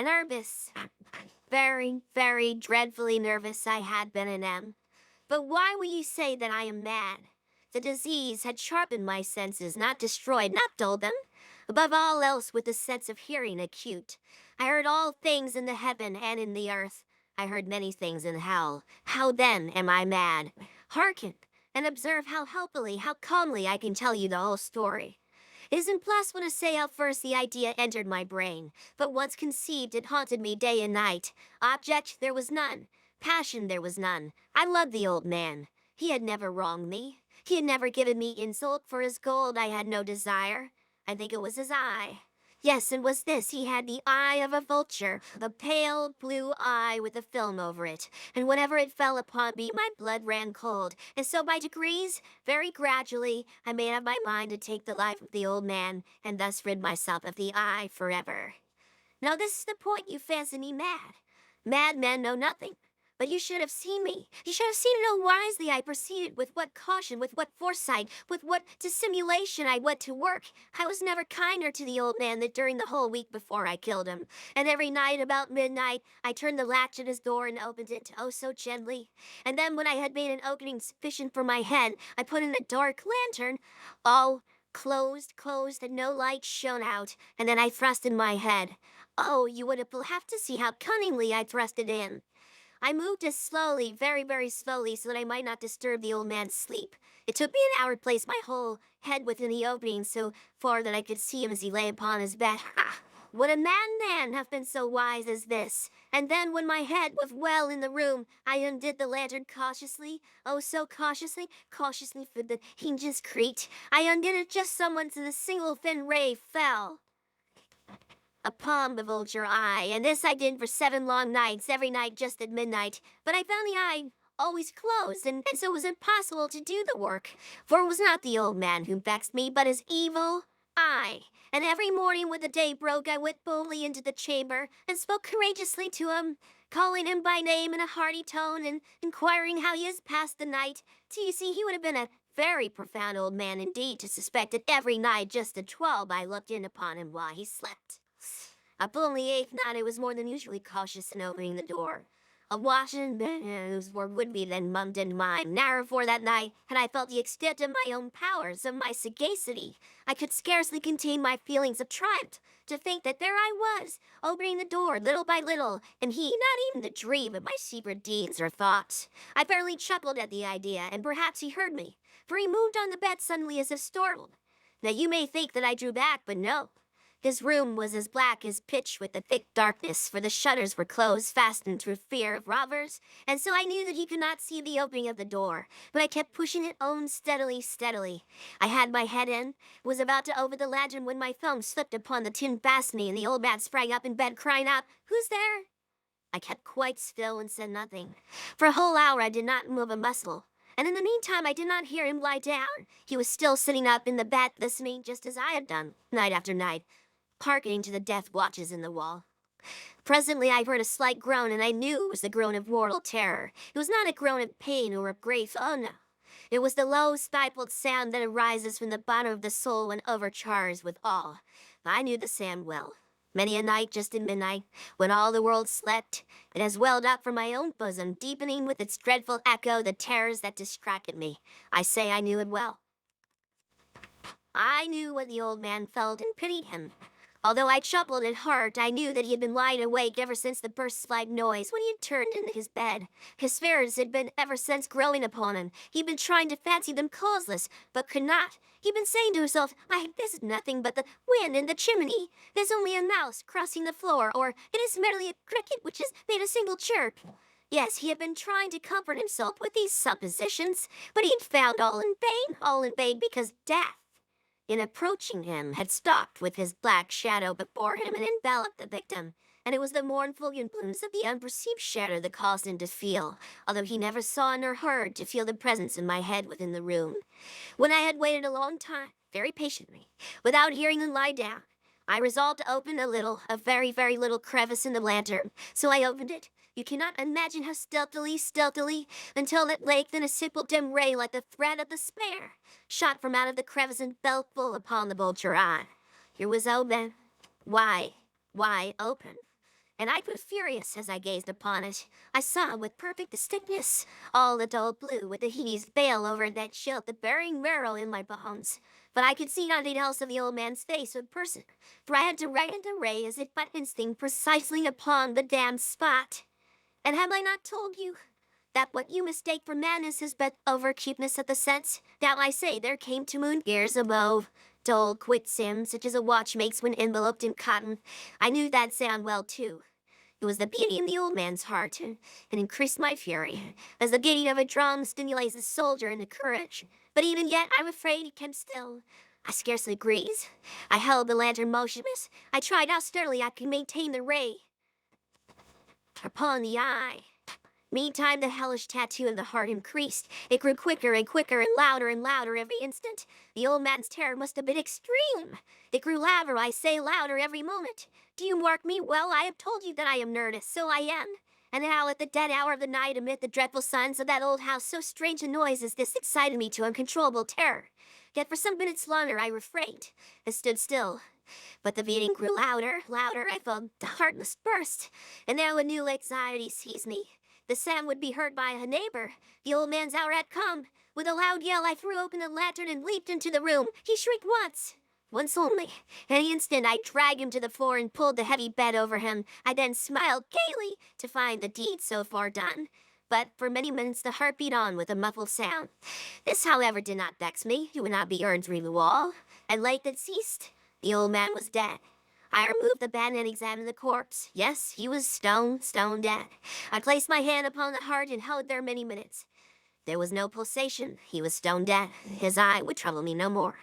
nervous. Very, very dreadfully nervous I had been and am. But why will you say that I am mad? The disease had sharpened my senses, not destroyed, not dulled them. Above all else, with the sense of hearing acute, I heard all things in the heaven and in the earth. I heard many things in hell. How then am I mad? Hearken, and observe how helpfully, how calmly I can tell you the whole story. It is impossible to say how first the idea entered my brain, but once conceived, it haunted me day and night. Object there was none. Passion there was none. I loved the old man. He had never wronged me. He had never given me insult. For his gold I had no desire. I think it was his eye. Yes, it was this. He had the eye of a vulture, the pale blue eye with a film over it. And whenever it fell upon me, my blood ran cold. And so by degrees, very gradually, I made up my mind to take the life of the old man, and thus rid myself of the eye forever. Now this is the point you fancy me mad. Mad men know nothing. But you should have seen me. You should have seen how wisely I proceeded, with what caution, with what foresight, with what dissimulation I went to work. I was never kinder to the old man than during the whole week before I killed him. And every night about midnight, I turned the latch at his door and opened it, oh so gently. And then when I had made an opening sufficient for my head, I put in a dark lantern. All closed, and no light shone out. And then I thrust in my head. Oh, you would have to see how cunningly I thrust it in. I moved as slowly, very, very slowly, so that I might not disturb the old man's sleep. It took me an hour to place my whole head within the opening so far that I could see him as he lay upon his bed. Ha! Would a man have been so wise as this? And then when my head was well in the room, I undid the lantern cautiously, oh so cautiously, for the hinges creaked. I undid it just somewhat so the single thin ray fell upon the vulture eye, and this I did for 7 long nights, every night just at midnight. But I found the eye always closed, and so it was impossible to do the work. For it was not the old man who vexed me, but his evil eye. And every morning when the day broke, I went boldly into the chamber and spoke courageously to him, calling him by name in a hearty tone and inquiring how he has passed the night. So you see, he would have been a very profound old man indeed to suspect that every night just at 12 I looked in upon him while he slept. Upon the 8th night, I was more than usually cautious in opening the door. A Washington whose word would be then mummed in mine. Narrow for that night, and I felt the extent of my own powers, of my sagacity. I could scarcely contain my feelings of triumph to think that there I was, opening the door little by little, and he not even to dream of my secret deeds or thoughts. I fairly chuckled at the idea, and perhaps he heard me, for he moved on the bed suddenly as if startled. Now you may think that I drew back, but no. His room was as black as pitch with the thick darkness, for the shutters were closed, fastened through fear of robbers, and so I knew that he could not see the opening of the door. But I kept pushing it on steadily. I had my head in, was about to open the lantern when my thumb slipped upon the tin fastening, and the old man sprang up in bed, crying out, "Who's there?" I kept quite still and said nothing. For a whole hour I did not move a muscle. And in the meantime, I did not hear him lie down. He was still sitting up in the bed, listening just as I had done, night after night, hearkening to the death watches in the wall. Presently I heard a slight groan, and I knew it was the groan of mortal terror. It was not a groan of pain or of grief, oh no. It was the low, stifled sound that arises from the bottom of the soul when overcharged with awe. I knew the sound well. Many a night, just at midnight, when all the world slept, it has welled up from my own bosom, deepening with its dreadful echo the terrors that distracted me. I say I knew it well. I knew what the old man felt and pitied him. Although I chuckled at heart, I knew that he had been lying awake ever since the burst-like noise when he had turned into his bed. His fears had been ever since growing upon him. He'd been trying to fancy them causeless, but could not. He'd been saying to himself, this is nothing but the wind in the chimney. There's only a mouse crossing the floor, or it is merely a cricket which has made a single chirp. Yes, he had been trying to comfort himself with these suppositions, but he had found all in vain, because death, in approaching him, had stalked with his black shadow before him and enveloped the victim, and it was the mournful influence of the unperceived shadow that caused him to feel, although he never saw nor heard, to feel the presence of my head within the room. When I had waited a long time, very patiently, without hearing him lie down, I resolved to open a very, very little crevice in the lantern. So I opened it. You cannot imagine how stealthily, until at length in a simple dim ray like the thread of the spear, shot from out of the crevice and fell full upon the vulture eye. Here was open, wide open, and I grew furious as I gazed upon it. I saw with perfect distinctness all the dull blue with the hideous veil over it that chilled the burying marrow in my bones. But I could see nothing else of the old man's face or person, for I had to write and array as if by instinct precisely upon the damned spot. And have I not told you that what you mistake for madness is but over-cheapness of the sense? Now I say there came to moon gears above, dull quicksand such as a watch makes when enveloped in cotton. I knew that sound well too. It was the beating in the old man's heart, and increased my fury, as the beating of a drum stimulates the soldier into courage. But even yet, I'm afraid he kept still. I scarcely breathed. I held the lantern motionless. I tried how sturdily I could maintain the ray upon the eye. Meantime, the hellish tattoo of the heart increased. It grew quicker and quicker and louder every instant. The old man's terror must have been extreme. It grew louder, I say, louder every moment. Do you mark me well? I have told you that I am nervous, so I am. And now, at the dead hour of the night, amid the dreadful silence of that old house, so strange a noise as this excited me to uncontrollable terror. Yet for some minutes longer I refrained, and stood still. But the beating grew louder. I felt the heart must burst. And now a new anxiety seized me. The sound would be heard by a neighbor. The old man's hour had come. With a loud yell, I threw open the lantern and leaped into the room. He shrieked once only. In an instant, I dragged him to the floor and pulled the heavy bed over him. I then smiled gaily to find the deed so far done. But for many minutes, the heart beat on with a muffled sound. This, however, did not vex me. It would not be earned through the wall. And late it ceased. The old man was dead. I removed the bed and examined the corpse. Yes, he was stone dead. I placed my hand upon the heart and held there many minutes. There was no pulsation. He was stone dead. His eye would trouble me no more.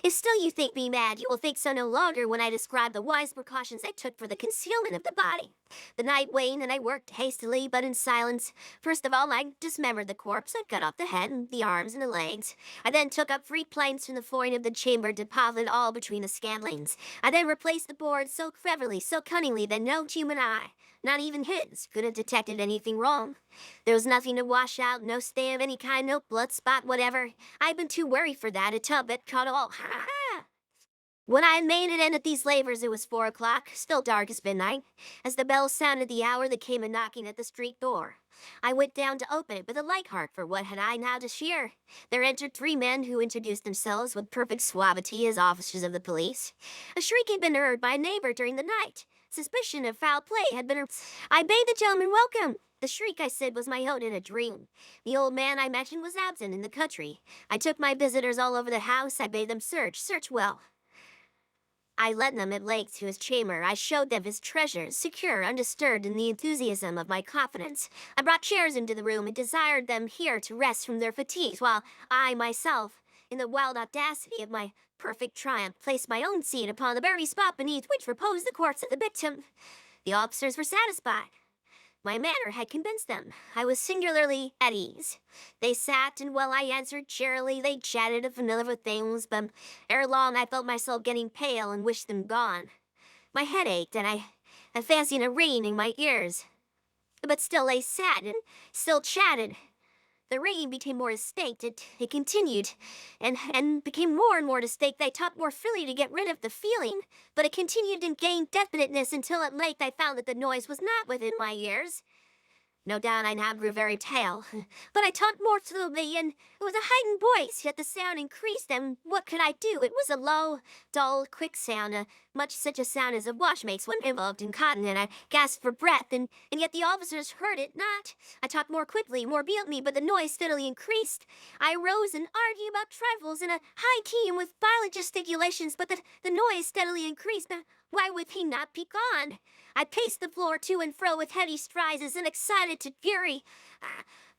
If still you think me mad, you will think so no longer when I describe the wise precautions I took for the concealment of the body. The night waned and I worked hastily but in silence. First of all, I dismembered the corpse. I cut off the head and the arms and the legs. I then took up 3 planks from the flooring of the chamber, deposited all between the scantlings. I then replaced the boards so cleverly, so cunningly that no human eye, not even his, could have detected anything wrong. There was nothing to wash out, no stain of any kind, no blood spot whatever. I'd been too wary for that. A tub had caught all. When I had made an end of these labors, it was 4 o'clock, still dark as midnight. As the bell sounded the hour, there came a knocking at the street door. I went down to open it with a light heart, for what had I now to fear? There entered 3 men who introduced themselves with perfect suavity as officers of the police. A shriek had been heard by a neighbor during the night. Suspicion of foul play had been. I bade the gentleman welcome. The shriek, I said, was my own in a dream. The old man I mentioned was absent in the country. I took my visitors all over the house. I bade them search well. I led them at length to his chamber. I showed them his treasures, secure, undisturbed in the enthusiasm of my confidence. I brought chairs into the room and desired them here to rest from their fatigues, while I myself, in the wild audacity of my perfect triumph, placed my own seat upon the very spot beneath which reposed the corpse of the victim. The officers were satisfied. My manner had convinced them. I was singularly at ease. They sat, and while I answered cheerily, they chatted of familiar things, but ere long I felt myself getting pale and wished them gone. My head ached, and I fancied a ringing in my ears. But still they sat, and still chatted. The ringing became more distinct. It continued, and became more and more distinct. I talked more freely to get rid of the feeling, but it continued and gained definiteness until at length I found that the noise was not within my ears. No doubt I now grew very pale, but I talked more slowly, and it was a heightened voice, yet the sound increased, and what could I do? It was a low, dull, quick sound, much such a sound as a watch makes when enveloped in cotton, and I gasped for breath, and yet the officers heard it not. I talked more quickly, more vehemently, but the noise steadily increased. I rose and argued about trifles in a high key and with violent gesticulations, but the noise steadily increased. Why would he not be gone? I paced the floor to and fro with heavy strides as if excited to fury.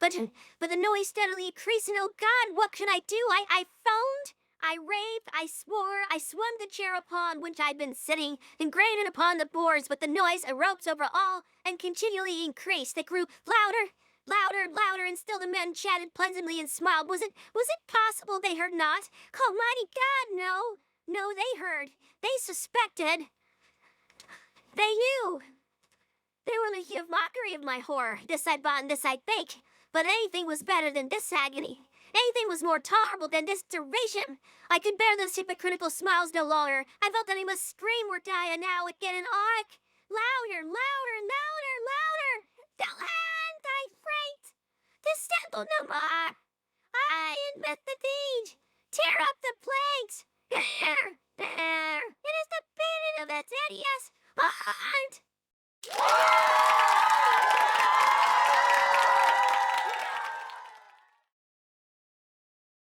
But the noise steadily increased, and oh God, what could I do? I foamed, I raved, I swore, I swung the chair upon which I'd been sitting, and grated upon the boards, but the noise arose over all and continually increased. It grew louder, and still the men chatted pleasantly and smiled. Was it possible they heard not? Almighty God, no, they heard. They suspected. They knew. They were making a mockery of my horror. This I bought and this I think. But anything was better than this agony. Anything was more tolerable than this duration. I could bear those hypocritical smiles no longer. I felt that I must scream or die, and now again an arc. Louder, louder, louder, louder! The land I freight! This temple no more! I invent the deed! Tear up the plagues! There, there! It is the bidding of that hideous heart!